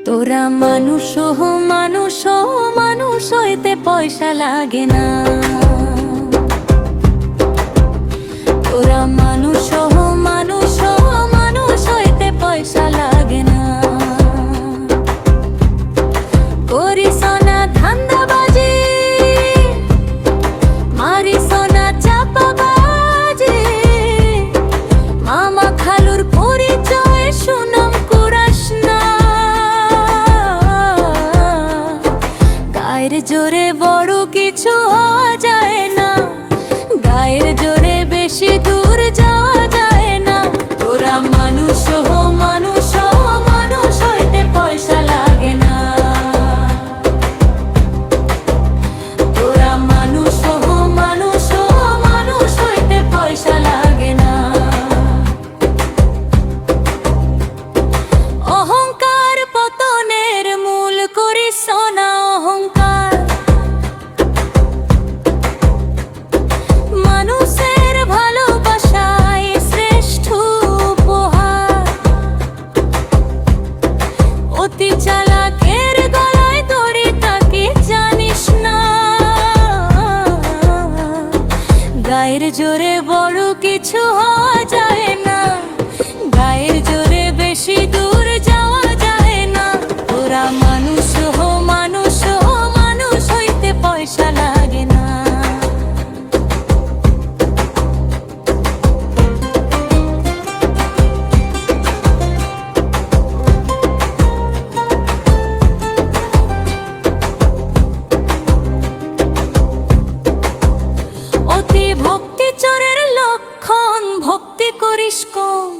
তোরা মানুষ মানুষ মানুষ হইতে পয়সা লাগে না। তোরা মানুষ মানুষ মানুষ হইতে পয়সা লাগে না। করিস না ধান্দাবাজি, মারিস না চাপাবাজি, মামা খালুর পরিচয় সুনাম কুড়াস না। গায়ের জোরে বড় কিছু হওয়া যায় না, গায়ের জোরে বেশি দূর যাওয়া যায় না। তোরা মানুষ মানুষ মানুষ হইতে পয়সা লাগে না। তোরা মানুষ মানুষ মানুষ হইতে পয়সা লাগে না। অহংকার পতনের মূল করিস না অহংকার। মানুষের ভালোবাসাই শ্রেষ্ঠ উপহার। অতি চালাকের গলায় দড়ি তাকে জানিস না। গায়ের জোরে বড় কিছু হওয়া যায় না, গায়ের জোরে বেশি দূর যাওয়া যায় না। তোরা মানুষ মানুষ মানুষ হইতে পয়সা লাগে না। অতি ভক্তি চোরের লক্ষণ, ভক্তি করিস কম।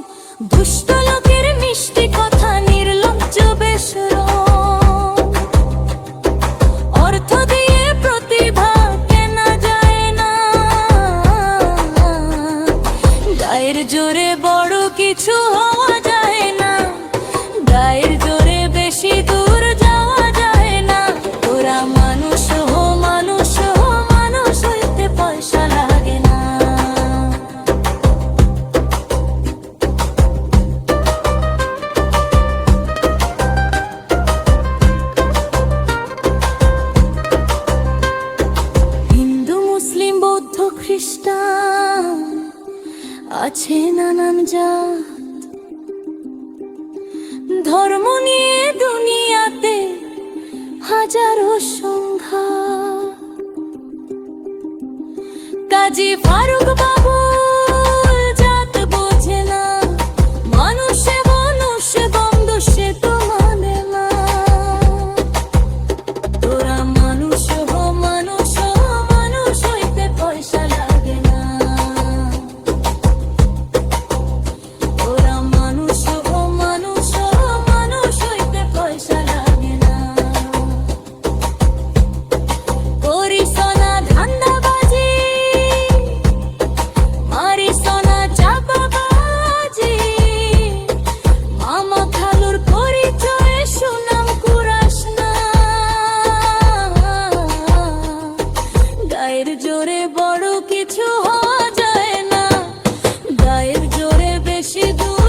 দুষ্ট লোকের মিষ্টি কথা নির্লজ্জ বেশরম। অর্থ দিয়ে প্রতিভা কেনা যায় না। গায়ের জোরে বড় কিছু হওয়া যায় না, গায়ের জোরে বেশি দূর যাওয়া যায় না। তোরা মানুষ মানুষ মানুষ হইতে পয়সা লাগে না। হিন্দু মুসলিম বৌদ্ধ খ্রিস্টান আছে নানান জাত। ধর্ম নিয়ে দুনিয়াতে হাজারো সংঘাত। কাজী ফারুক বাবু জাত বোঝে না, মানুষে মানুষ বন্ধ সে তো মানে না। তোরা মানুষ মানুষ মানুষ হইতে পয়সা লাগে না। তোরা মানুষ মানুষ মানুষ হইতে পয়সা লাগে না। করিস না ধান্দাবাজি, মারিস না চাপাবাজি, মামা খালুর পরিচয় সুনাম কুড়াস না। গায়ের জোরে বড় কিছু হওয়া যায় না, গায়ের জোরে বেশি দূর